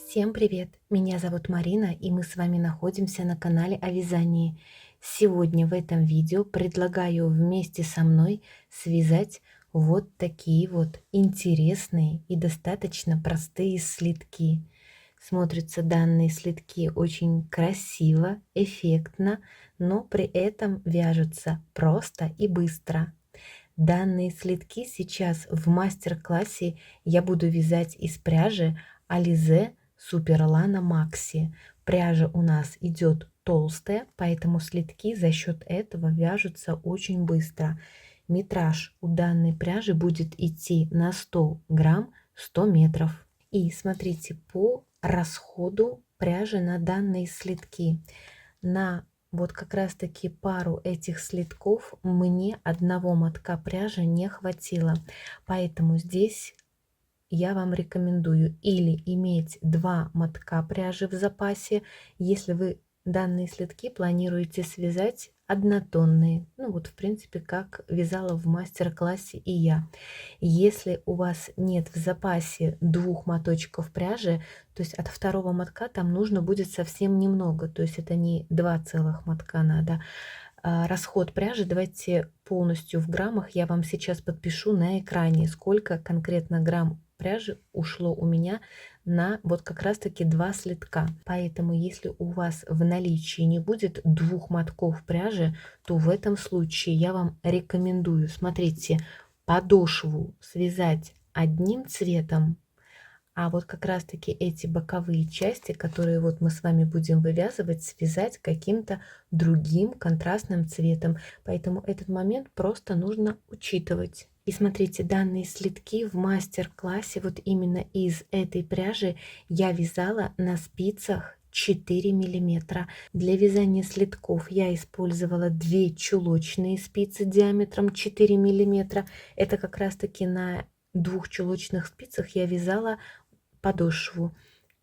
Всем привет! Меня зовут Марина, и мы с вами находимся на канале о вязании. Сегодня в этом видео предлагаю вместе со мной связать вот такие вот интересные и достаточно простые слитки. Смотрятся данные слитки очень красиво, эффектно, но при этом вяжутся просто и быстро. Данные слитки сейчас в мастер-классе я буду вязать из пряжи Alize Superlana Maxi. Пряжа у нас идет толстая, поэтому слитки за счет этого вяжутся очень быстро. Метраж у данной пряжи будет идти на 100 грамм 100 метров. И смотрите, по расходу пряжи на данные слитки. На вот как раз таки пару этих слитков мне одного мотка пряжи не хватило. Поэтому здесь я вам рекомендую или иметь 2 мотка пряжи в запасе, если вы данные слитки планируете связать однотонные. Ну вот в принципе как вязала в мастер-классе и я. Если у вас нет в запасе 2 моточков пряжи, то есть от второго мотка там нужно будет совсем немного, то есть это не 2 целых мотка надо. Расход пряжи давайте полностью в граммах я вам сейчас подпишу на экране, сколько конкретно грамм пряжи ушло у меня на вот как раз таки 2 слитка. Поэтому если у вас в наличии не будет 2 мотков пряжи, то в этом случае я вам рекомендую, смотрите, подошву связать одним цветом, а вот как раз таки эти боковые части, которые вот мы с вами будем вывязывать, связать каким-то другим контрастным цветом. Поэтому этот момент просто нужно учитывать. И смотрите, данные слитки в мастер-классе вот именно из этой пряжи я вязала на спицах 4 миллиметра. Для вязания слитков я использовала 2 чулочные спицы диаметром 4 миллиметра. Это как раз таки на 2 чулочных спицах я вязала подошву.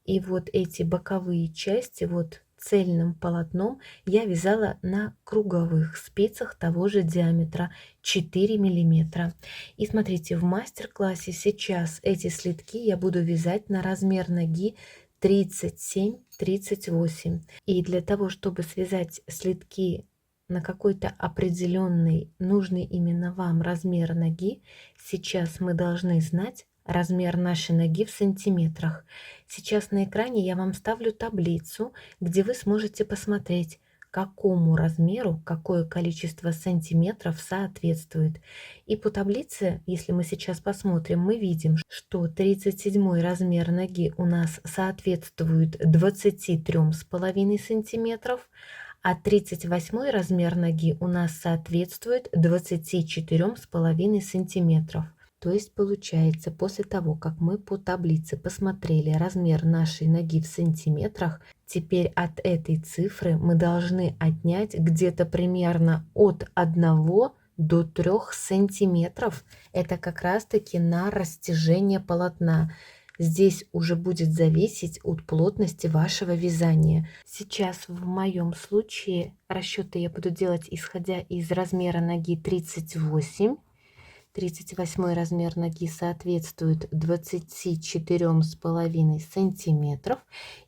И вот эти боковые части вот цельным полотном я вязала на круговых спицах того же диаметра 4 миллиметра. И смотрите, в мастер-классе сейчас эти слитки я буду вязать на размер ноги 37-38. И для того, чтобы связать слитки на какой-то определенный, нужный именно вам размер ноги, сейчас мы должны знать размер нашей ноги в сантиметрах. Сейчас на экране я вам ставлю таблицу, где вы сможете посмотреть, какому размеру какое количество сантиметров соответствует. И по таблице, если мы сейчас посмотрим, мы видим, что 37 размер ноги у нас соответствует 23,5 сантиметров, а 38 размер ноги у нас соответствует 24,5 сантиметров. То есть получается, после того, как мы по таблице посмотрели размер нашей ноги в сантиметрах, теперь от этой цифры мы должны отнять где-то примерно от 1 до 3 сантиметров. Это как раз таки на растяжение полотна. Здесь уже будет зависеть от плотности вашего вязания. Сейчас в моем случае расчеты я буду делать исходя из размера ноги 38. 38 размер ноги соответствует 24,5 сантиметров.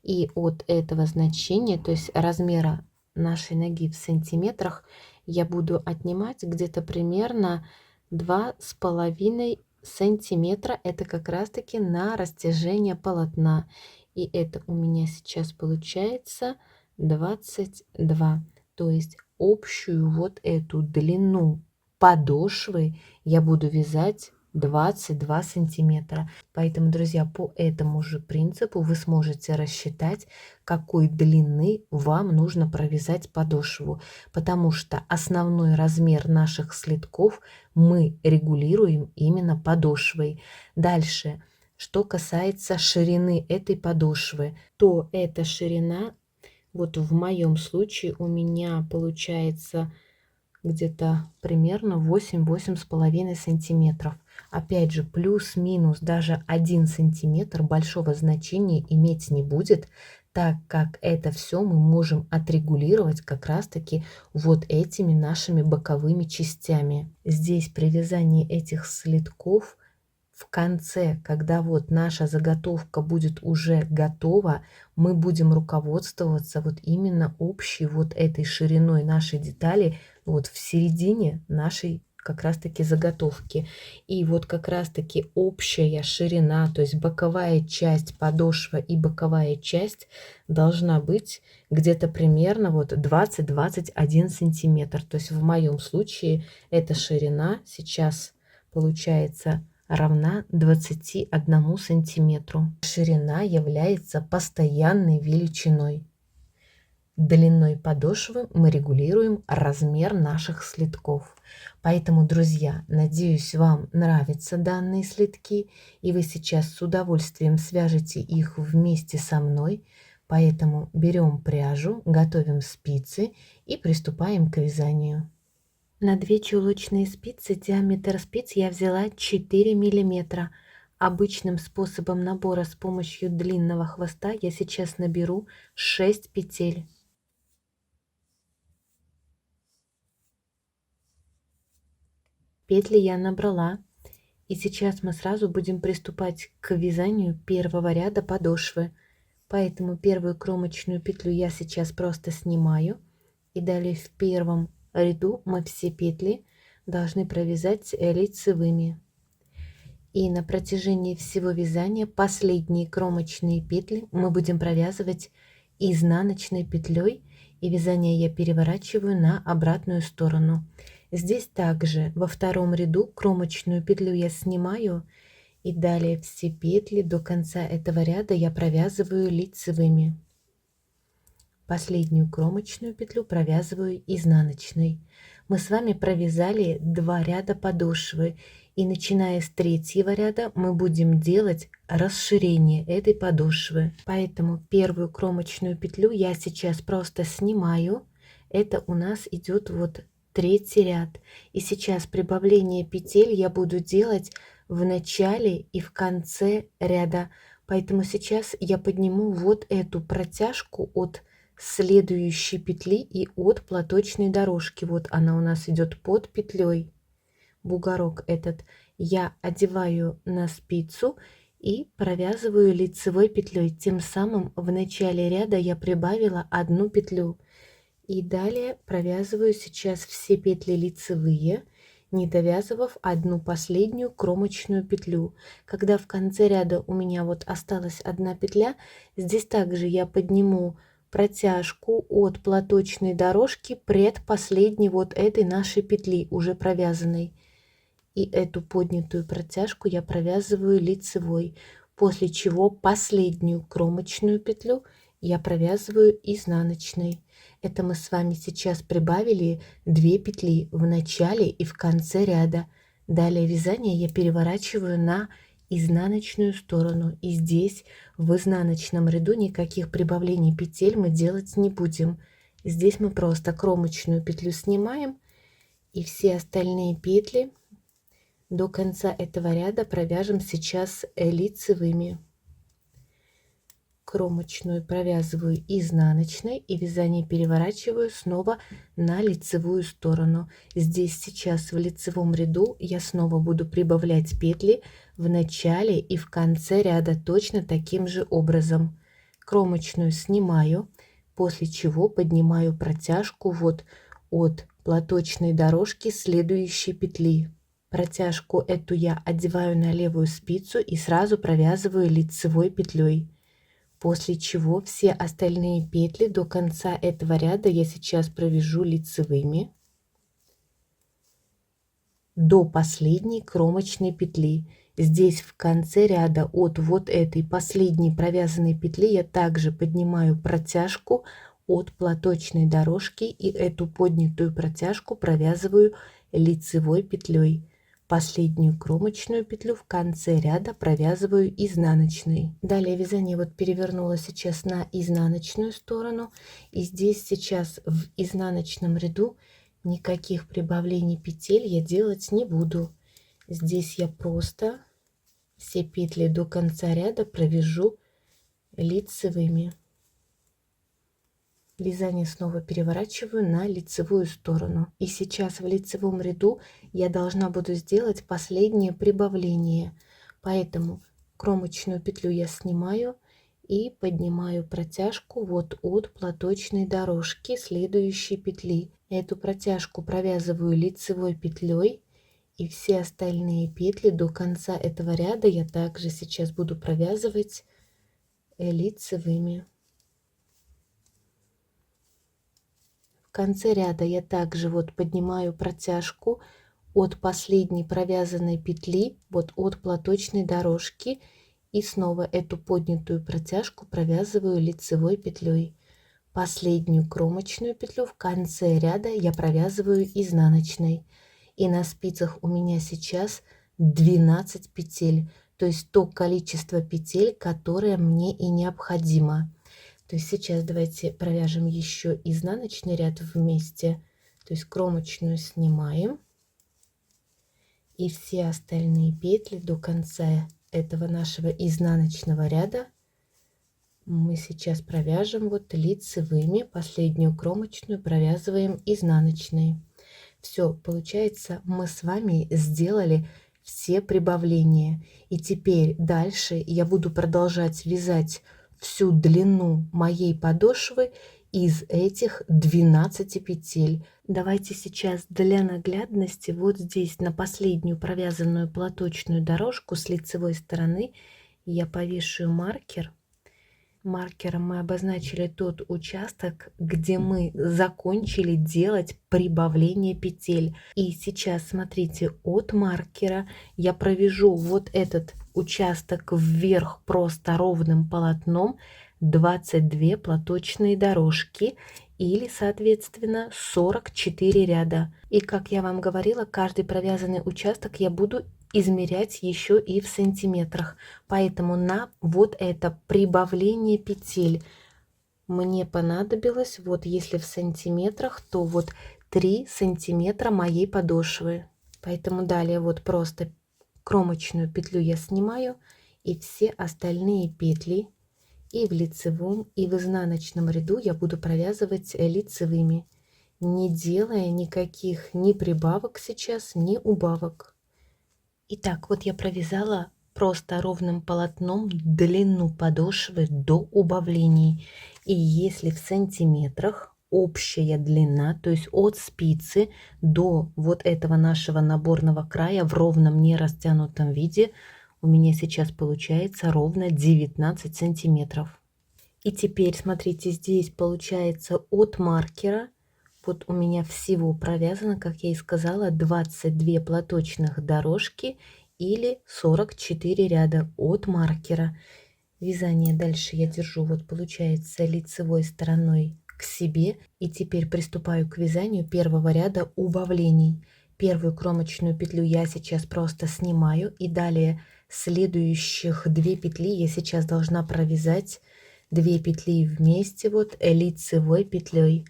И от этого значения, то есть размера нашей ноги в сантиметрах, я буду отнимать где-то примерно 2,5 сантиметра. Это как раз таки на растяжение полотна. И это у меня сейчас получается 22. То есть общую вот эту длину подошвы я буду вязать 22 сантиметра. Поэтому, друзья, по этому же принципу вы сможете рассчитать, какой длины вам нужно провязать подошву, потому что основной размер наших слитков мы регулируем именно подошвой. Дальше, что касается ширины этой подошвы, то эта ширина, вот в моем случае у меня получается где-то примерно 8-8,5 сантиметров. Опять же, плюс-минус даже 1 сантиметр большого значения иметь не будет, так как это все мы можем отрегулировать как раз-таки вот этими нашими боковыми частями. Здесь при вязании этих слитков в конце, когда вот наша заготовка будет уже готова, мы будем руководствоваться вот именно общей вот этой шириной нашей детали, вот в середине нашей как раз-таки заготовки. И вот как раз-таки общая ширина, то есть боковая часть подошва и боковая часть должна быть где-то примерно вот 20-21 сантиметр. То есть в моем случае эта ширина сейчас получается равна 21 сантиметру. Ширина является постоянной величиной. Длиной подошвы мы регулируем размер наших слитков. Поэтому, друзья, надеюсь, вам нравятся данные слитки, и вы сейчас с удовольствием свяжете их вместе со мной. Поэтому берем пряжу, готовим спицы и приступаем к вязанию. На 2 чулочные спицы диаметр спиц я взяла 4 миллиметра. Обычным способом набора с помощью длинного хвоста я сейчас наберу 6 петель. Петли я набрала, и сейчас мы сразу будем приступать к вязанию первого ряда подошвы. Поэтому первую кромочную петлю я сейчас просто снимаю, и далее в первом ряду мы все петли должны провязать лицевыми. И на протяжении всего вязания последние кромочные петли мы будем провязывать изнаночной петлей, и вязание я переворачиваю на обратную сторону. Здесь также во втором ряду кромочную петлю я снимаю, и далее все петли до конца этого ряда я провязываю лицевыми. Последнюю кромочную петлю провязываю изнаночной. Мы с вами провязали 2 ряда подошвы, и начиная с 3-го ряда мы будем делать расширение этой подошвы. Поэтому первую кромочную петлю я сейчас просто снимаю. Это у нас идет вот 3-й ряд. И сейчас прибавление петель я буду делать в начале и в конце ряда. Поэтому сейчас я подниму вот эту протяжку от следующей петли и от платочной дорожки. Вот она у нас идет под петлей. Бугорок этот я одеваю на спицу и провязываю лицевой петлей. Тем самым в начале ряда я прибавила 1 петлю. И далее провязываю сейчас все петли лицевые, не довязывав одну последнюю кромочную петлю. Когда в конце ряда у меня вот осталась 1 петля, здесь также я подниму протяжку от платочной дорожки предпоследней вот этой нашей петли, уже провязанной. И эту поднятую протяжку я провязываю лицевой, после чего последнюю кромочную петлю я провязываю изнаночной. Это мы с вами сейчас прибавили 2 петли в начале и в конце ряда. Далее вязание я переворачиваю на изнаночную сторону. И здесь в изнаночном ряду никаких прибавлений петель мы делать не будем. Здесь мы просто кромочную петлю снимаем, и все остальные петли до конца этого ряда провяжем сейчас лицевыми. Кромочную провязываю изнаночной, и вязание переворачиваю снова на лицевую сторону. Здесь сейчас в лицевом ряду я снова буду прибавлять петли в начале и в конце ряда точно таким же образом. Кромочную снимаю, после чего поднимаю протяжку вот от платочной дорожки следующей петли. Протяжку эту я одеваю на левую спицу и сразу провязываю лицевой петлей. После чего все остальные петли до конца этого ряда я сейчас провяжу лицевыми до последней кромочной петли. Здесь в конце ряда от вот этой последней провязанной петли я также поднимаю протяжку от платочной дорожки, и эту поднятую протяжку провязываю лицевой петлей. Последнюю кромочную петлю в конце ряда провязываю изнаночной. Далее вязание вот перевернула сейчас на изнаночную сторону, и здесь сейчас в изнаночном ряду никаких прибавлений петель я делать не буду. Здесь я просто все петли до конца ряда провяжу лицевыми. Вязание снова переворачиваю на лицевую сторону. И сейчас в лицевом ряду я должна буду сделать последнее прибавление. Поэтому кромочную петлю я снимаю и поднимаю протяжку вот от платочной дорожки следующей петли. Эту протяжку провязываю лицевой петлей, и все остальные петли до конца этого ряда я также сейчас буду провязывать лицевыми. В конце ряда я также вот поднимаю протяжку от последней провязанной петли, вот от платочной дорожки, и снова эту поднятую протяжку провязываю лицевой петлей. Последнюю кромочную петлю в конце ряда я провязываю изнаночной. И на спицах у меня сейчас 12 петель, то есть то количество петель, которое мне и необходимо. То есть сейчас давайте провяжем еще изнаночный ряд вместе, то есть кромочную снимаем, и все остальные петли до конца этого нашего изнаночного ряда мы сейчас провяжем вот лицевыми. Последнюю кромочную провязываем изнаночной. Все, получается, мы с вами сделали все прибавления, и теперь дальше я буду продолжать вязать всю длину моей подошвы из этих 12 петель. Давайте сейчас для наглядности вот здесь на последнюю провязанную платочную дорожку с лицевой стороны я повешу маркер. Маркером мы обозначили тот участок, где мы закончили делать прибавление петель. И сейчас, смотрите, от маркера я провяжу вот этот участок вверх просто ровным полотном 22 платочные дорожки, или, соответственно, 44 ряда. И, как я вам говорила, каждый провязанный участок я буду измерять еще и в сантиметрах. Поэтому на вот это прибавление петель мне понадобилось, вот если в сантиметрах, то вот 3 сантиметра моей подошвы. Поэтому далее вот просто кромочную петлю я снимаю, и все остальные петли и в лицевом, и в изнаночном ряду я буду провязывать лицевыми, не делая никаких ни прибавок сейчас, ни убавок. Итак, вот я провязала просто ровным полотном длину подошвы до убавлений. И если в сантиметрах общая длина, то есть от спицы до вот этого нашего наборного края в ровном не растянутом виде, у меня сейчас получается ровно 19 сантиметров. И теперь смотрите, здесь получается от маркера, вот у меня всего провязано, как я и сказала, 22 платочных дорожки или 44 ряда от маркера. Вязание дальше я держу, вот получается, лицевой стороной к себе. И теперь приступаю к вязанию первого ряда убавлений. Первую кромочную петлю я сейчас просто снимаю, и далее следующих 2 петли я сейчас должна провязать 2 петли вместе вот лицевой петлей.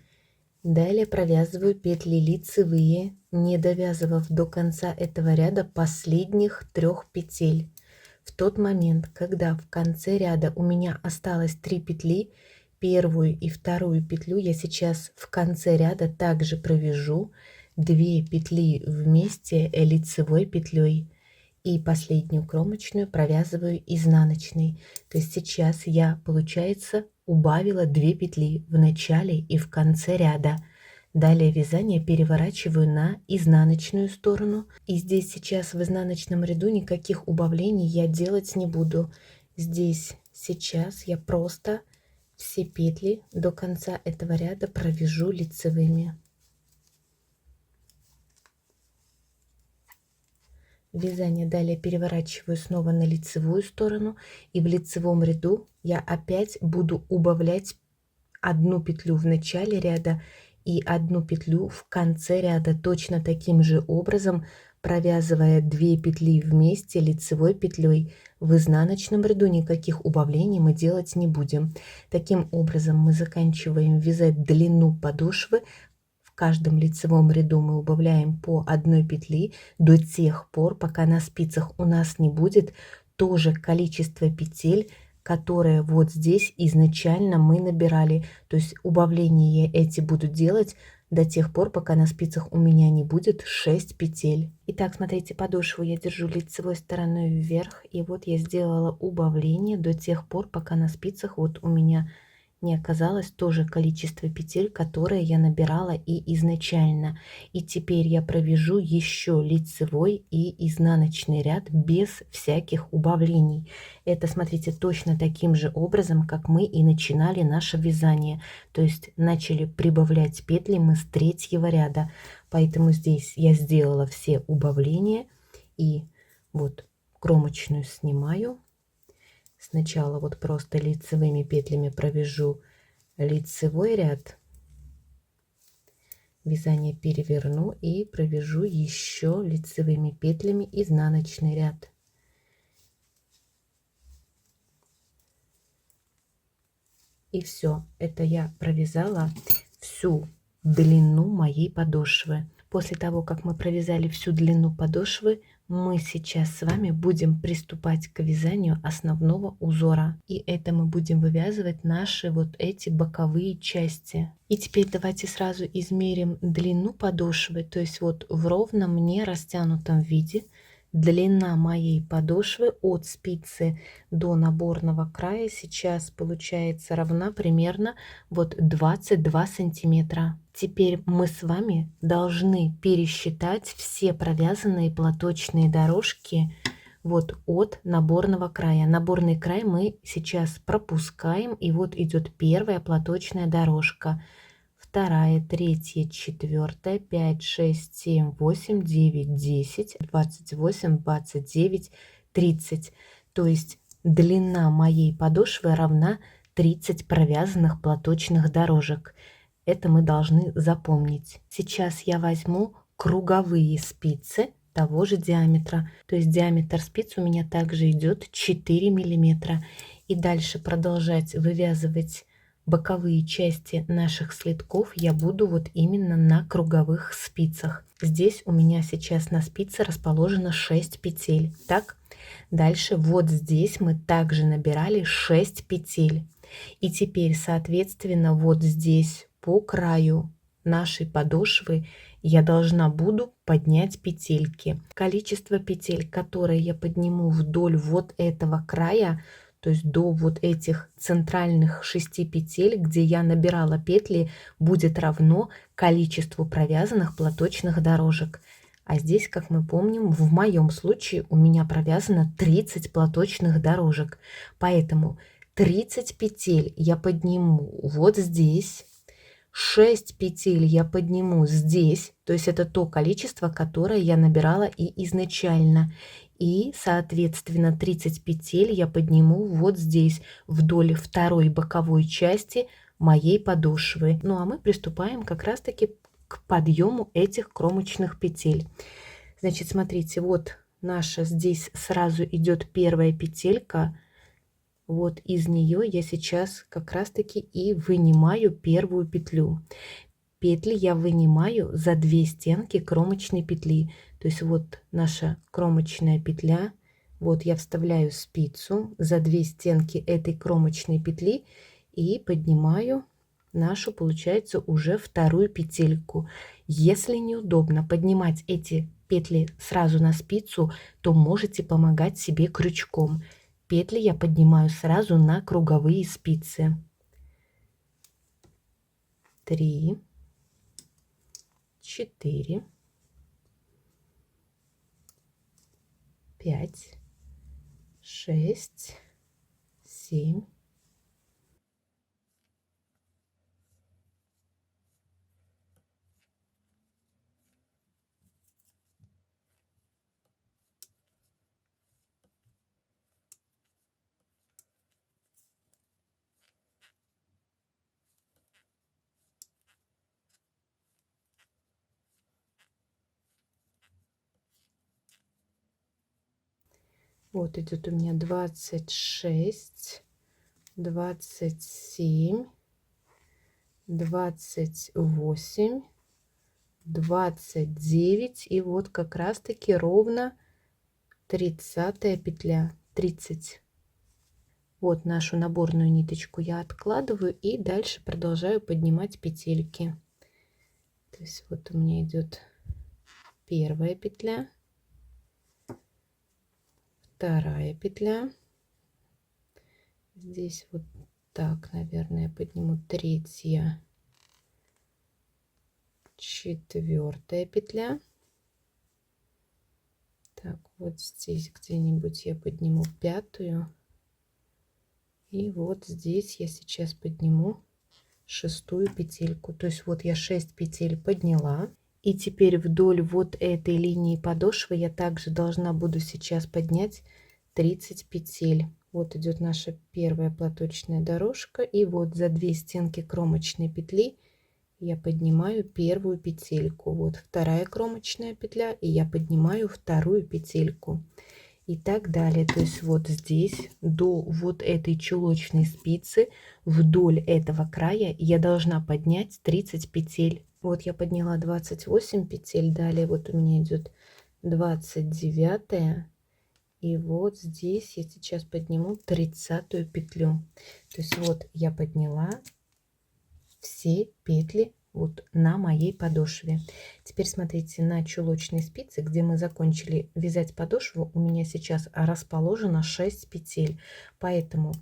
Далее провязываю петли лицевые, не довязывав до конца этого ряда последних 3 петель. В тот момент, когда в конце ряда у меня осталось 3 петли, первую и вторую петлю я сейчас в конце ряда также провяжу 2 петли вместе лицевой петлей. И последнюю кромочную провязываю изнаночной. То есть сейчас я, получается, убавила 2 петли в начале и в конце ряда. Далее вязание переворачиваю на изнаночную сторону. И здесь сейчас в изнаночном ряду никаких убавлений я делать не буду. Здесь сейчас я просто все петли до конца этого ряда провяжу лицевыми. Вязание далее переворачиваю снова на лицевую сторону, и в лицевом ряду я опять буду убавлять 1 петлю в начале ряда и 1 петлю в конце ряда, точно таким же образом провязывая 2 петли вместе лицевой петлей. В изнаночном ряду никаких убавлений мы делать не будем. Таким образом мы заканчиваем вязать длину подошвы. В каждом лицевом ряду мы убавляем по 1 петли до тех пор, пока на спицах у нас не будет то же количество петель, которые вот здесь изначально мы набирали. То есть убавления эти буду делать до тех пор, пока на спицах у меня не будет 6 петель. Итак, смотрите, подошву я держу лицевой стороной вверх, и вот я сделала убавление до тех пор, пока на спицах вот у меня не оказалось то же количество петель, которые я набирала и изначально. И теперь я провяжу еще лицевой и изнаночный ряд без всяких убавлений. Это, смотрите, точно таким же образом, как мы и начинали наше вязание. То есть начали прибавлять петли мы с третьего ряда. Поэтому здесь я сделала все убавления и вот кромочную снимаю. Сначала вот просто лицевыми петлями провяжу лицевой ряд, вязание переверну и провяжу еще лицевыми петлями изнаночный ряд. И все, это я провязала всю длину моей подошвы. После того, как мы провязали всю длину подошвы, мы сейчас с вами будем приступать к вязанию основного узора. И это мы будем вывязывать наши вот эти боковые части. И теперь давайте сразу измерим длину подошвы, то есть вот в ровном не растянутом виде. Длина моей подошвы от спицы до наборного края сейчас получается равна примерно вот 22 сантиметра. Теперь мы с вами должны пересчитать все провязанные платочные дорожки вот от наборного края. Наборный край мы сейчас пропускаем, и вот идет первая платочная дорожка. Вторая, третья, четвертая, 5, 6, 7, 8, 9, 10, 28, 29, 30. То есть длина моей подошвы равна 30 провязанных платочных дорожек. Это мы должны запомнить. Сейчас я возьму круговые спицы того же диаметра. То есть диаметр спиц у меня также идет 4 миллиметра. И дальше продолжать вывязывать боковые части наших слитков я буду вот именно на круговых спицах. Здесь у меня сейчас на спице расположено 6 петель. Так, дальше вот здесь мы также набирали 6 петель. И теперь, соответственно, вот здесь по краю нашей подошвы я должна буду поднять петельки. Количество петель, которые я подниму вдоль вот этого края, то есть до вот этих центральных 6 петель, где я набирала петли, будет равно количеству провязанных платочных дорожек. А здесь, как мы помним, в моем случае у меня провязано 30 платочных дорожек. Поэтому 30 петель я подниму вот здесь, 6 петель я подниму здесь, то есть это то количество, которое я набирала и изначально. И, соответственно, 30 петель я подниму вот здесь, вдоль второй боковой части моей подошвы. Ну а мы приступаем как раз-таки к подъему этих кромочных петель. Значит, смотрите, вот наша здесь сразу идет первая петелька. Вот из нее я сейчас как раз-таки и вынимаю первую петлю. Петли я вынимаю за 2 стенки кромочной петли. То есть вот наша кромочная петля. Вот я вставляю спицу за 2 стенки этой кромочной петли и поднимаю нашу, получается, уже вторую петельку. Если неудобно поднимать эти петли сразу на спицу, то можете помогать себе крючком. Петли я поднимаю сразу на круговые спицы. 3, 4, 5, 6, 7, вот идет у меня 26, 27, 28, 29 и вот как раз таки ровно 30 петля, 30. Вот нашу наборную ниточку я откладываю и дальше продолжаю поднимать петельки. То есть вот у меня идет первая петля, вторая петля. Здесь вот так, наверное, подниму третья, четвертая петля. Так, вот здесь где-нибудь я подниму пятую. И вот здесь я сейчас подниму шестую петельку. То есть вот я 6 петель подняла. И теперь вдоль вот этой линии подошвы я также должна буду сейчас поднять 30 петель. Вот идет наша первая платочная дорожка. И вот за 2 стенки кромочной петли я поднимаю первую петельку. Вот вторая кромочная петля, и я поднимаю вторую петельку. И так далее. То есть вот здесь до вот этой чулочной спицы вдоль этого края я должна поднять 30 петель. Вот я подняла 28 петель. Далее вот у меня идет 29. И вот здесь я сейчас подниму 30 петлю. То есть вот я подняла все петли вот на моей подошве. Теперь смотрите, на чулочной спице, где мы закончили вязать подошву, у меня сейчас расположено 6 петель. Поэтому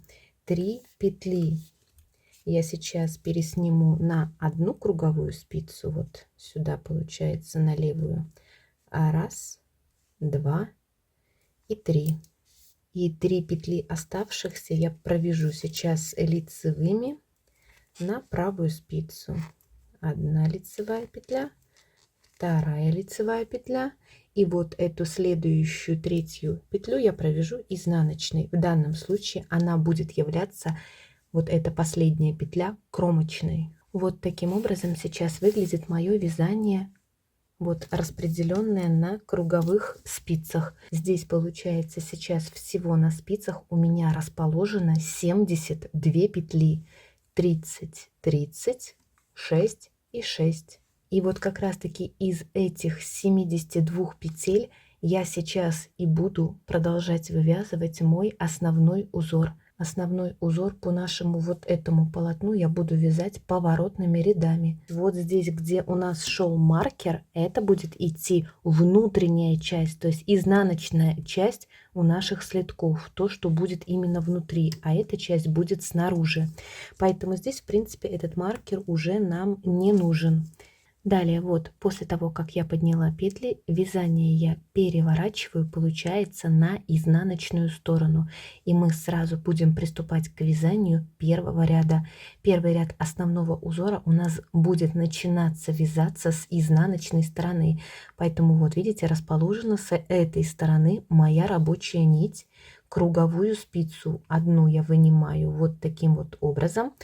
3 петли я сейчас пересниму на одну круговую спицу, вот сюда получается на левую. Раз, два и три. И 3 петли оставшихся я провяжу сейчас лицевыми на правую спицу. Одна лицевая петля, вторая лицевая петля, и вот эту следующую третью петлю я провяжу изнаночной. В данном случае она будет являться, вот эта последняя петля, кромочной. Вот таким образом сейчас выглядит мое вязание, вот распределенное на круговых спицах. Здесь получается сейчас всего на спицах у меня расположено 72 петли. 30, 30, 6 и 6. И вот как раз таки из этих 72 петель я сейчас и буду продолжать вывязывать мой основной узор. Основной узор по нашему вот этому полотну я буду вязать поворотными рядами. Вот здесь, где у нас шел маркер, это будет идти внутренняя часть, то есть изнаночная часть у наших следков, то, что будет именно внутри, а эта часть будет снаружи. Поэтому здесь, в принципе, этот маркер уже нам не нужен. Далее, вот после того, как я подняла петли, вязание я переворачиваю, получается, на изнаночную сторону. И мы сразу будем приступать к вязанию первого ряда. Первый ряд основного узора у нас будет начинаться вязаться с изнаночной стороны. Поэтому вот видите, расположена с этой стороны моя рабочая нить. Круговую спицу одну я вынимаю вот таким вот образом.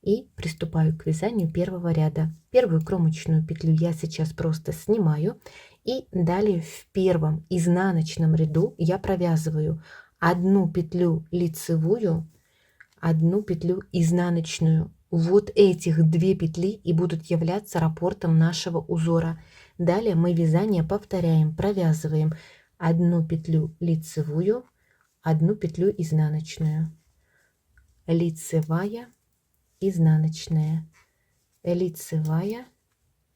И приступаю к вязанию первого ряда. Первую кромочную петлю я сейчас просто снимаю. И далее в первом изнаночном ряду я провязываю одну петлю лицевую, одну петлю изнаночную. Вот этих 2 петли и будут являться раппортом нашего узора. Далее мы вязание повторяем, провязываем одну петлю лицевую, одну петлю изнаночную, лицевая, изнаночная, лицевая,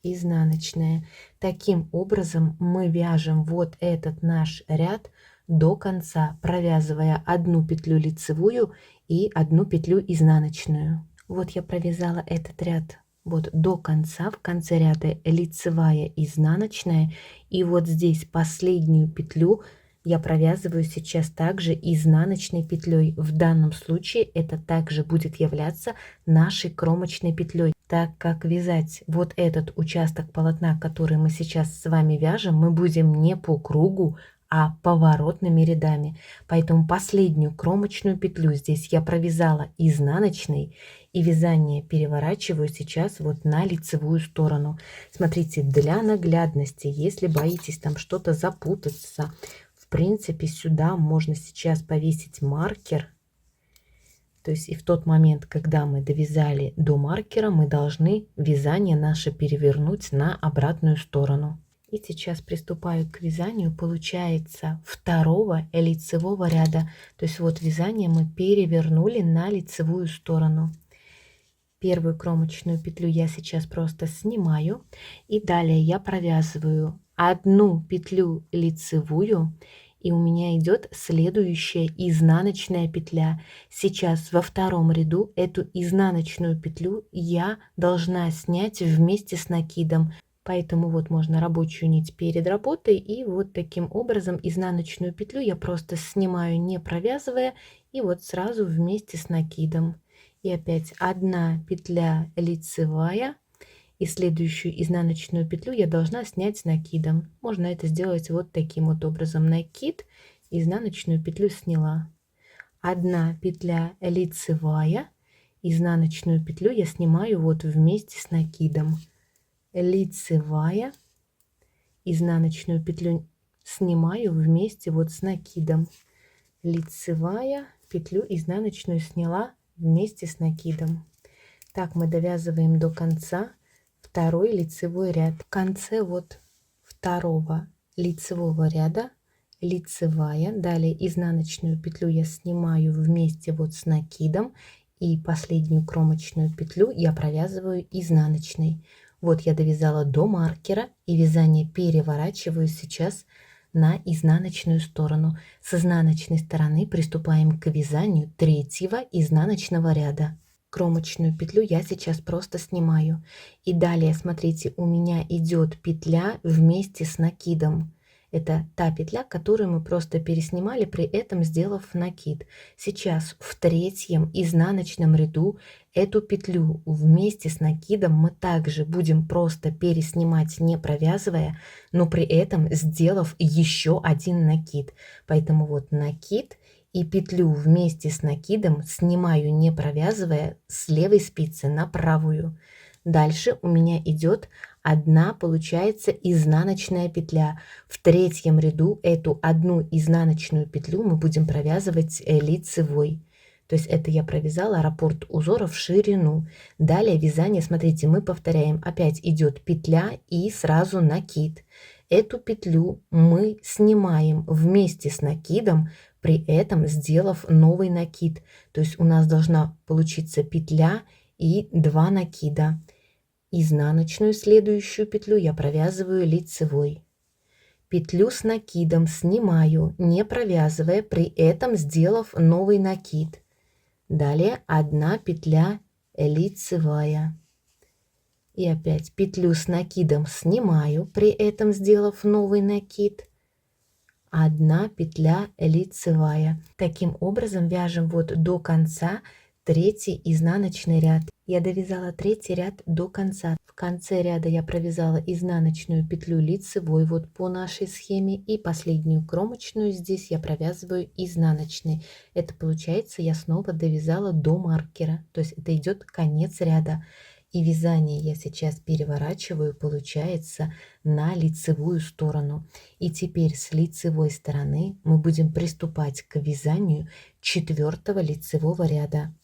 изнаночная. Таким образом мы вяжем вот этот наш ряд до конца, провязывая одну петлю лицевую и одну петлю изнаночную. Вот я провязала этот ряд вот до конца. В конце ряда лицевая, изнаночная, и вот здесь последнюю петлю я провязываю сейчас также изнаночной петлей. В данном случае это также будет являться нашей кромочной петлей, так как вязать вот этот участок полотна, который мы сейчас с вами вяжем, мы будем не по кругу, а поворотными рядами. Поэтому последнюю кромочную петлю здесь я провязала изнаночной, и вязание переворачиваю сейчас вот на лицевую сторону. Смотрите, для наглядности, если боитесь там что-то запутаться, в принципе, сюда можно сейчас повесить маркер. То есть и в тот момент, когда мы довязали до маркера, мы должны вязание наше перевернуть на обратную сторону. И сейчас приступаю к вязанию, получается, второго лицевого ряда. То есть вот вязание мы перевернули на лицевую сторону. Первую кромочную петлю я сейчас просто снимаю. И далее я провязываю одну петлю лицевую. И у меня идет следующая изнаночная петля. Сейчас во втором ряду эту изнаночную петлю я должна снять вместе с накидом. Поэтому вот можно рабочую нить перед работой, и вот таким образом изнаночную петлю я просто снимаю, не провязывая, и вот сразу вместе с накидом. И опять одна петля лицевая, и следующую изнаночную петлю я должна снять с накидом. Можно это сделать вот таким вот образом. Накид, изнаночную петлю сняла. Одна петля лицевая, изнаночную петлю я снимаю вот вместе с накидом. Лицевая, изнаночную петлю снимаю вместе вот с накидом. Лицевая, петлю изнаночную сняла вместе с накидом. Так мы довязываем до конца второй лицевой ряд. В конце вот второго лицевого ряда лицевая, далее изнаночную петлю я снимаю вместе вот с накидом, и последнюю кромочную петлю я провязываю изнаночной. Вот я довязала до маркера, и вязание переворачиваю сейчас на изнаночную сторону. С изнаночной стороны приступаем к вязанию третьего изнаночного ряда. Кромочную петлю я сейчас просто снимаю. И далее, смотрите, у меня идет петля вместе с накидом. Это та петля, которую мы просто переснимали, при этом сделав накид. Сейчас в третьем изнаночном ряду эту петлю вместе с накидом мы также будем просто переснимать, не провязывая, но при этом сделав еще один накид. Поэтому вот накид и петлю вместе с накидом снимаю, не провязывая, с левой спицы на правую. Дальше у меня идет одна, получается, изнаночная петля. В третьем ряду эту одну изнаночную петлю мы будем провязывать лицевой. То есть это я провязала раппорт узора в ширину. Далее вязание, смотрите, мы повторяем. Опять идет петля и сразу накид. Эту петлю мы снимаем вместе с накидом, при этом сделав новый накид. То есть у нас должна получиться петля и 2 накида. Изнаночную следующую петлю я провязываю лицевой. Петлю с накидом снимаю, не провязывая, при этом сделав новый накид. Далее одна петля лицевая. И опять петлю с накидом снимаю, при этом сделав новый накид. Одна петля лицевая. Таким образом вяжем вот до конца третий изнаночный ряд. Я довязала третий ряд до конца. В конце ряда я провязала изнаночную петлю лицевой вот по нашей схеме, и последнюю кромочную здесь я провязываю изнаночной. Это получается, я снова довязала до маркера, то есть это идет конец ряда. И вязание я сейчас переворачиваю, получается, на лицевую сторону. И теперь с лицевой стороны мы будем приступать к вязанию четвертого лицевого ряда.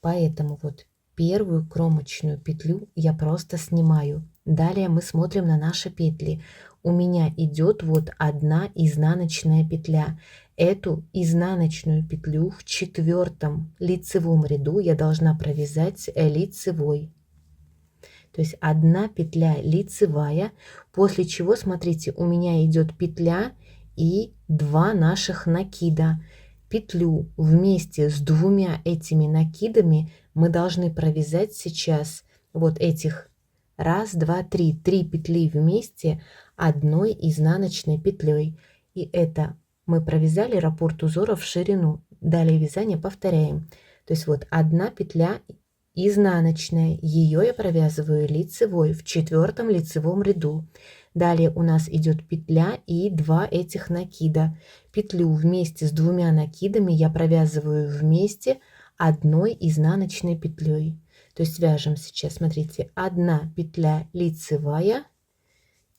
Поэтому вот первую кромочную петлю я просто снимаю. Далее мы смотрим на наши петли. У меня идет вот одна изнаночная петля. Эту изнаночную петлю в четвертом лицевом ряду я должна провязать лицевой. То есть одна петля лицевая, после чего, смотрите, у меня идет петля и 2 наших накида. Петлю вместе с 2 этими накидами мы должны провязать сейчас вот этих 1, 2, 3, 3 петли вместе одной изнаночной петлей. И это мы провязали раппорт узора в ширину. Далее вязание повторяем. То есть вот одна петля изнаночная, ее я провязываю лицевой в четвертом лицевом ряду. Далее у нас идет петля и 2 этих накида. Петлю вместе с 2 накидами я провязываю вместе одной изнаночной петлей. То есть вяжем сейчас, смотрите, одна петля лицевая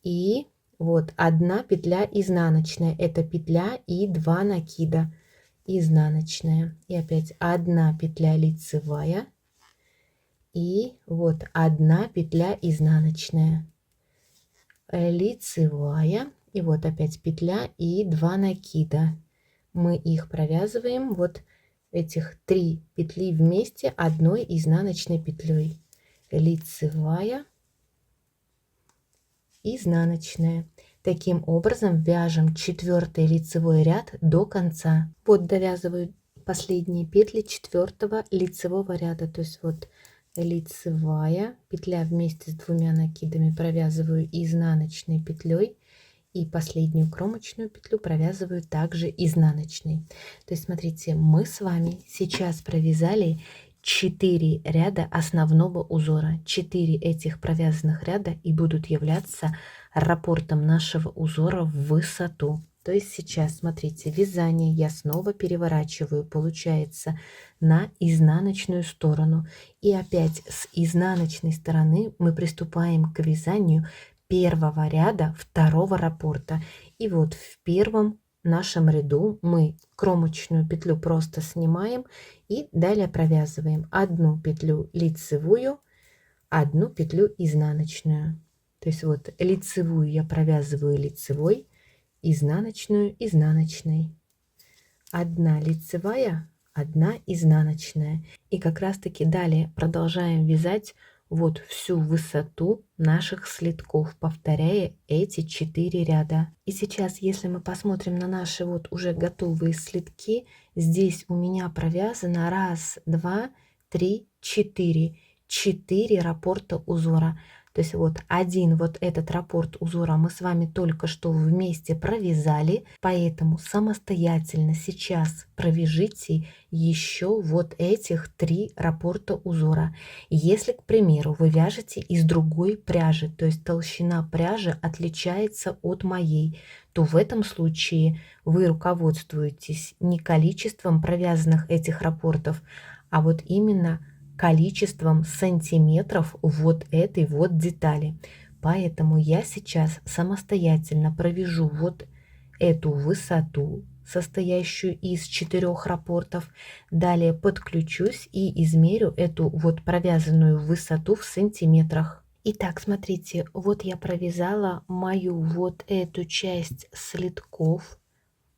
и вот одна петля изнаночная. Это петля и 2 накида. Изнаночная. И опять одна петля лицевая. И вот одна петля изнаночная, лицевая, и вот опять петля и 2 накида. Мы их провязываем вот этих 3 петли вместе одной изнаночной петлей. лицевая, изнаночная. Таким образом вяжем 4 лицевой ряд до конца. Вот довязываю последние петли 4 лицевого ряда, то есть вот лицевая петля вместе с 2 накидами провязываю изнаночной петлей, и последнюю кромочную петлю провязываю также изнаночной. То есть смотрите, мы с вами сейчас провязали 4 ряда основного узора. 4 этих провязанных ряда и будут являться раппортом нашего узора в высоту. То есть сейчас, смотрите, вязание я снова переворачиваю, получается, на изнаночную сторону. И опять с изнаночной стороны мы приступаем к вязанию первого ряда второго раппорта. И вот в первом нашем ряду мы кромочную петлю просто снимаем и далее провязываем 1 петлю лицевую, 1 петлю изнаночную. То есть вот лицевую я провязываю лицевой, изнаночную изнаночной. 1 лицевая, 1 изнаночная. И как раз таки далее продолжаем вязать вот всю высоту наших слитков, повторяя эти 4 ряда. И сейчас, если мы посмотрим на наши вот уже готовые слитки, здесь у меня провязано 1, 2, 3, 4. 4 раппорта узора. То есть вот один вот этот раппорт узора мы с вами только что вместе провязали, поэтому самостоятельно сейчас провяжите еще вот этих 3 раппорта узора. Если, к примеру, вы вяжете из другой пряжи, то есть толщина пряжи отличается от моей, то в этом случае вы руководствуетесь не количеством провязанных этих раппортов, а вот именно количеством сантиметров вот этой вот детали. Поэтому я сейчас самостоятельно провяжу вот эту высоту, состоящую из 4 раппортов. Далее подключусь и измерю эту вот провязанную высоту в сантиметрах. Итак, смотрите, вот я провязала мою вот эту часть слитков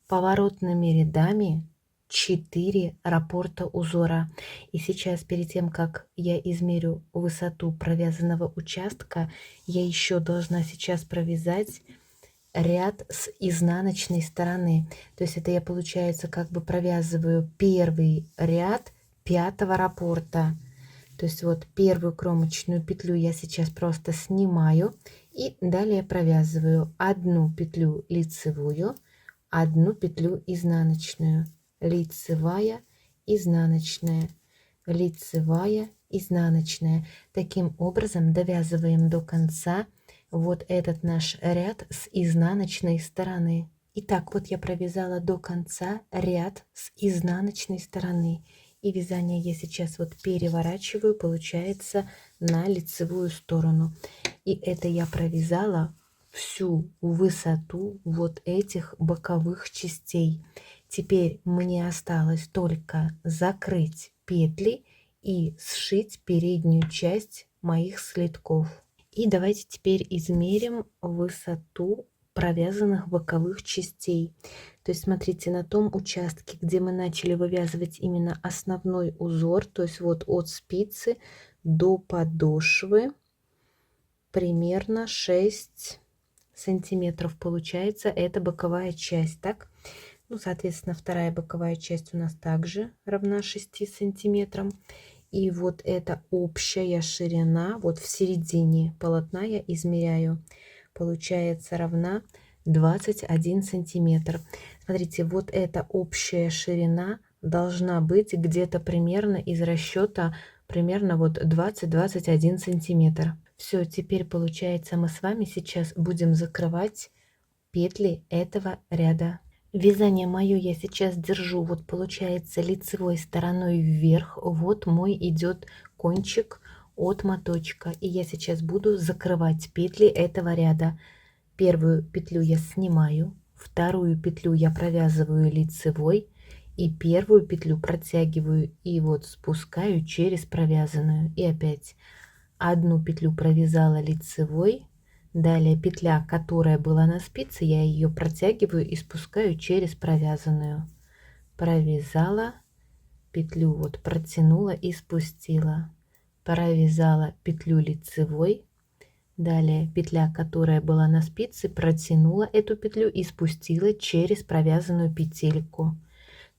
поворотными рядами 4 раппорта узора. И сейчас, перед тем, как я измерю высоту провязанного участка, я еще должна сейчас провязать ряд с изнаночной стороны. То есть это я, получается, как бы провязываю первый ряд 5-го раппорта. То есть вот первую кромочную петлю я сейчас просто снимаю и далее провязываю 1 петлю лицевую, 1 петлю изнаночную, лицевая, изнаночная, лицевая, изнаночная. Таким образом довязываем до конца вот этот наш ряд с изнаночной стороны. Итак, вот я провязала до конца ряд с изнаночной стороны. И вязание я сейчас вот переворачиваю, получается, на лицевую сторону. И это я провязала всю высоту вот этих боковых частей. Теперь мне осталось только закрыть петли и сшить переднюю часть моих слитков. И давайте теперь измерим высоту провязанных боковых частей. То есть смотрите, на том участке, где мы начали вывязывать именно основной узор, то есть вот от спицы до подошвы, примерно 6 сантиметров получается, это боковая часть, так? Ну, соответственно, вторая боковая часть у нас также равна 6 сантиметрам. И вот эта общая ширина, вот в середине полотна я измеряю, получается равна 21 сантиметр. Смотрите, вот эта общая ширина должна быть где-то примерно из расчета примерно вот 20-21 сантиметр. Все, теперь получается мы с вами сейчас будем закрывать петли этого ряда. Вязание мое я сейчас держу, вот получается лицевой стороной вверх, вот мой идет кончик от моточка, и я сейчас буду закрывать петли этого ряда. Первую петлю я снимаю, вторую петлю я провязываю лицевой, и первую петлю протягиваю и вот спускаю через провязанную, и опять 1 петлю провязала лицевой. Далее петля, которая была на спице, я ее протягиваю и спускаю через провязанную. Провязала, петлю вот протянула и спустила. провязала петлю лицевой. Далее петля, которая была на спице, протянула эту петлю и спустила через провязанную петельку.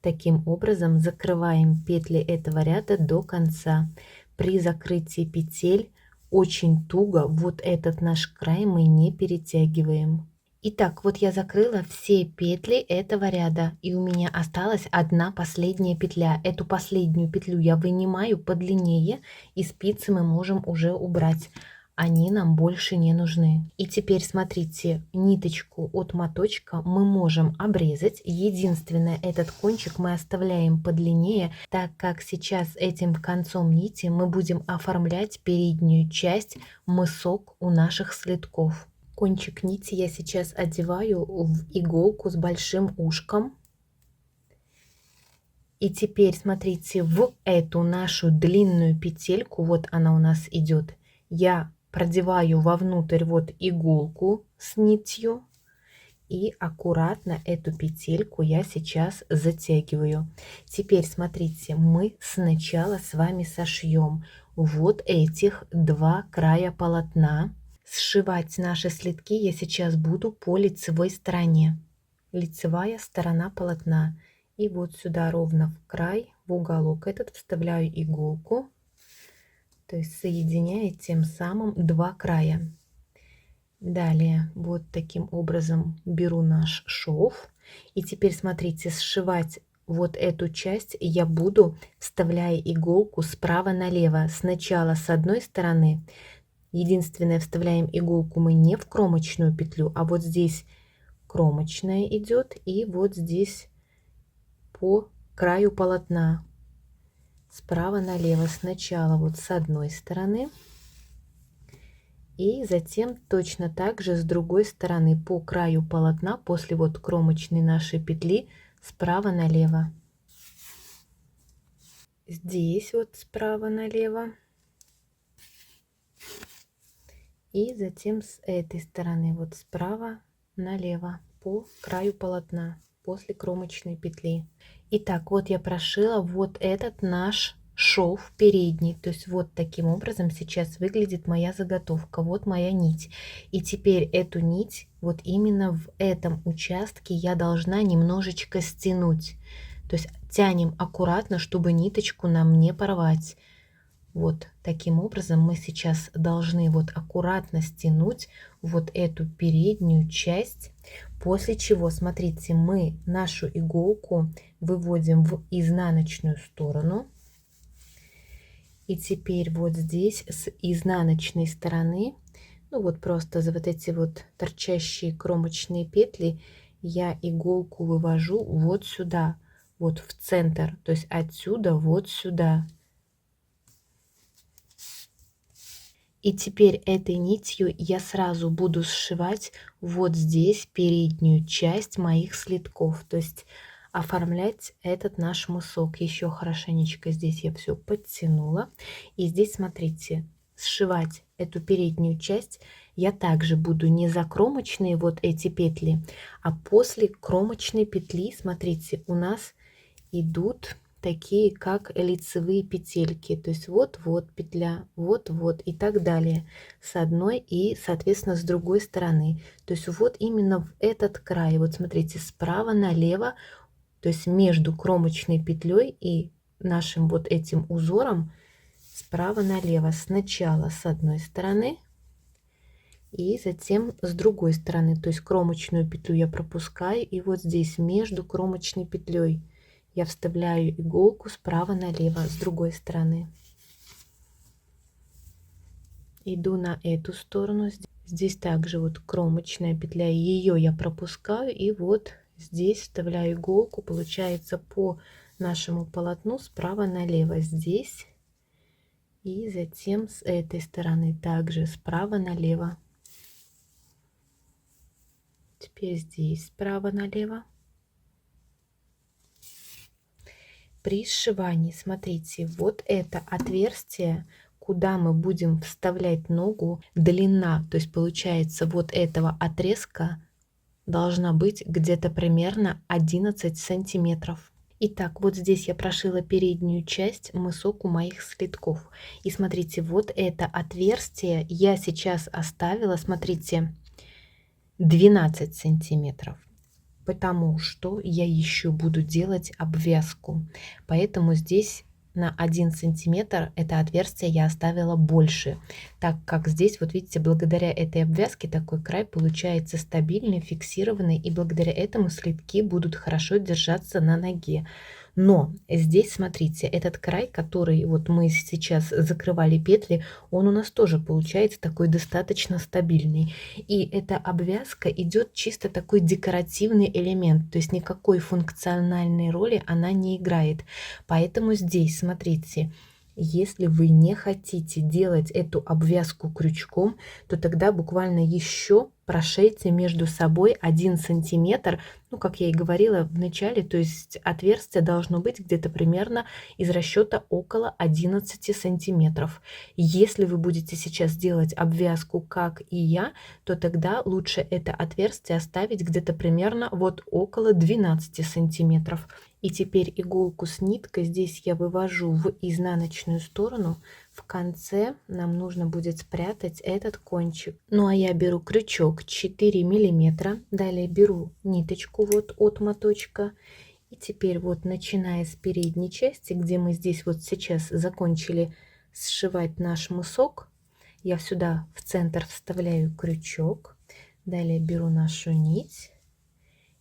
Таким образом закрываем петли этого ряда до конца. При закрытии петель очень туго вот этот наш край мы не перетягиваем. Итак, вот я закрыла все петли этого ряда, и у меня осталась одна последняя петля. Эту последнюю петлю я вынимаю подлиннее, и спицы мы можем уже убрать. Они нам больше не нужны. И теперь смотрите, ниточку от моточка мы можем обрезать. Единственное, этот кончик мы оставляем подлиннее, так как сейчас этим концом нити мы будем оформлять переднюю часть мысок у наших слитков. Кончик нити я сейчас одеваю в иголку с большим ушком. И теперь смотрите, в эту нашу длинную петельку, вот она у нас идет, я продеваю вовнутрь вот иголку с нитью и аккуратно эту петельку я сейчас затягиваю. Теперь смотрите, мы сначала с вами сошьем вот этих два края полотна. Сшивать наши слитки я сейчас буду по лицевой стороне. Лицевая сторона полотна. И вот сюда ровно в край, в уголок этот вставляю иголку. То есть соединяя тем самым два края. Далее вот таким образом беру наш шов. И теперь смотрите, сшивать вот эту часть я буду, вставляя иголку справа налево. Сначала с одной стороны. Единственное, вставляем иголку мы не в кромочную петлю, а вот здесь кромочная идет, и вот здесь по краю полотна справа налево. Сначала вот с одной стороны, и затем точно так же с другой стороны по краю полотна после вот кромочной нашей петли справа налево. Здесь вот справа налево. И затем с этой стороны вот справа налево по краю полотна после кромочной петли. Итак, вот я прошила вот этот наш шов передний. То есть вот таким образом сейчас выглядит моя заготовка. Вот моя нить. И теперь эту нить вот именно в этом участке я должна немножечко стянуть. То есть тянем аккуратно, чтобы ниточку нам не порвать. Вот таким образом мы сейчас должны вот аккуратно стянуть вот эту переднюю часть, после чего, смотрите, мы нашу иголку выводим в изнаночную сторону. И теперь вот здесь с изнаночной стороны, ну вот просто за вот эти вот торчащие кромочные петли, я иголку вывожу вот сюда, вот в центр, то есть отсюда вот сюда. И теперь этой нитью я сразу буду сшивать вот здесь переднюю часть моих слитков. То есть оформлять этот наш мысок. Еще хорошенечко здесь я все подтянула. И здесь, смотрите, сшивать эту переднюю часть я также буду не за кромочные вот эти петли, а после кромочной петли, смотрите, у нас идут такие как лицевые петельки, то есть вот-вот петля, вот-вот и так далее с одной и соответственно с другой стороны. То есть вот именно в этот край, вот смотрите, справа налево, то есть между кромочной петлей и нашим вот этим узором справа налево, сначала с одной стороны и затем с другой стороны, то есть кромочную петлю я пропускаю, и вот здесь между кромочной петлей я вставляю иголку справа налево с другой стороны. Иду на эту сторону. Здесь также вот кромочная петля, ее я пропускаю, и вот здесь вставляю иголку, получается по нашему полотну справа налево здесь, и затем с этой стороны также справа налево. Теперь здесь справа налево. При сшивании, смотрите, вот это отверстие, куда мы будем вставлять ногу, длина, то есть получается вот этого отрезка должна быть где-то примерно 11 сантиметров. Итак, вот здесь я прошила переднюю часть мысок у моих слитков. И смотрите, вот это отверстие я сейчас оставила, смотрите, 12 сантиметров, потому что я еще буду делать обвязку. Поэтому здесь на 1 сантиметр это отверстие я оставила больше, так как здесь, вот видите, благодаря этой обвязке такой край получается стабильный, фиксированный, и благодаря этому слитки будут хорошо держаться на ноге. Но здесь, смотрите, этот край, который вот мы сейчас закрывали петли, он у нас тоже получается такой достаточно стабильный. И эта обвязка идет чисто такой декоративный элемент, то есть никакой функциональной роли она не играет. Поэтому здесь, смотрите, если вы не хотите делать эту обвязку крючком, то тогда буквально еще прошейте между собой 1 сантиметр. Ну, как я и говорила в начале, то есть отверстие должно быть где-то примерно из расчета около 11 сантиметров. Если вы будете сейчас делать обвязку, как и я, то тогда лучше это отверстие оставить где-то примерно вот около 12 сантиметров. И теперь иголку с ниткой здесь я вывожу в изнаночную сторону. В конце нам нужно будет спрятать этот кончик. Ну а я беру крючок 4 миллиметра, далее беру ниточку вот от моточка. И теперь вот начиная с передней части, где мы здесь вот сейчас закончили сшивать наш мысок, я сюда в центр вставляю крючок, далее беру нашу нить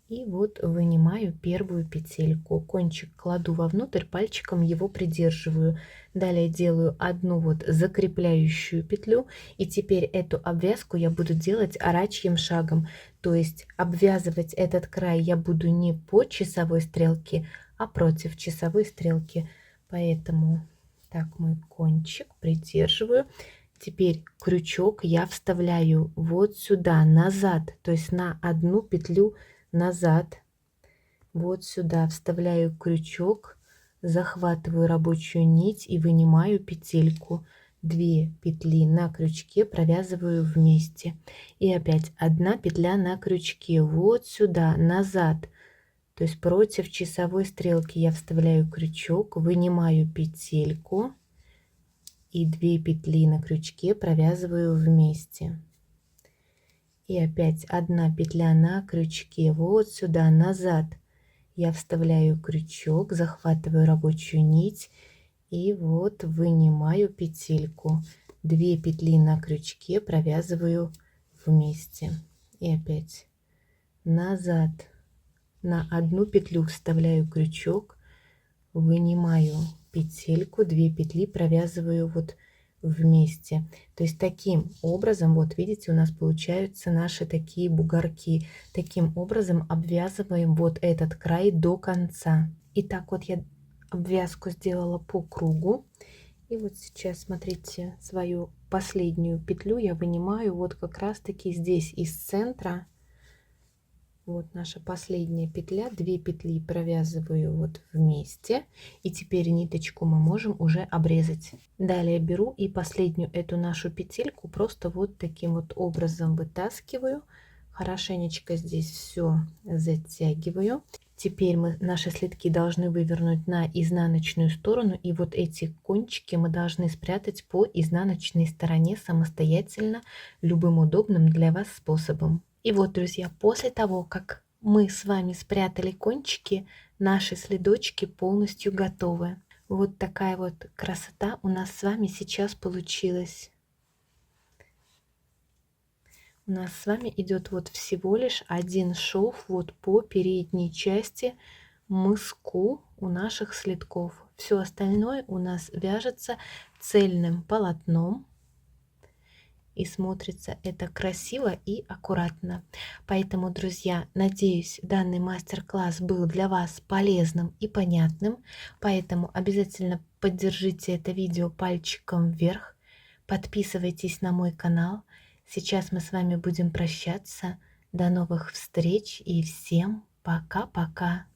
и вот вынимаю первую петельку. Кончик кладу вовнутрь, пальчиком его придерживаю. Далее делаю одну вот закрепляющую петлю. И теперь эту обвязку я буду делать орачьим шагом. То есть обвязывать этот край я буду не по часовой стрелке, а против часовой стрелки. Поэтому так мой кончик придерживаю. Теперь крючок я вставляю вот сюда, назад, то есть на одну петлю назад. Вот сюда вставляю крючок, захватываю рабочую нить и вынимаю петельку. 2 петли на крючке провязываю вместе. И опять 1 петля на крючке. Вот сюда, назад. То есть против часовой стрелки я вставляю крючок, вынимаю петельку и 2 петли на крючке провязываю вместе. И опять 1 петля на крючке, вот сюда, назад. Я вставляю крючок, захватываю рабочую нить и вот вынимаю петельку. 2 петли на крючке провязываю вместе. И опять назад. На 1 петлю вставляю крючок, вынимаю петельку, 2 петли провязываю вот вместе. То есть таким образом, вот видите, у нас получаются наши такие бугорки. Таким образом обвязываем вот этот край до конца. И так вот я обвязку сделала по кругу. И вот сейчас, смотрите, свою последнюю петлю я вынимаю вот как раз таки здесь из центра. Вот наша последняя петля, 2 петли провязываю вот вместе, и теперь ниточку мы можем уже обрезать. Далее беру и последнюю эту нашу петельку просто вот таким вот образом вытаскиваю, хорошенечко здесь все затягиваю. Теперь мы наши слитки должны вывернуть на изнаночную сторону, и вот эти кончики мы должны спрятать по изнаночной стороне самостоятельно, любым удобным для вас способом. И вот, друзья, после того, как мы с вами спрятали кончики, наши следочки полностью готовы. Вот такая вот красота у нас с вами сейчас получилась. У нас с вами идет вот всего лишь 1 шов вот по передней части мыску у наших слитков. Все остальное у нас вяжется цельным полотном. И смотрится это красиво и аккуратно. Поэтому, друзья, надеюсь, данный мастер-класс был для вас полезным и понятным. Поэтому обязательно поддержите это видео пальчиком вверх. Подписывайтесь на мой канал. Сейчас мы с вами будем прощаться. До новых встреч и всем пока-пока.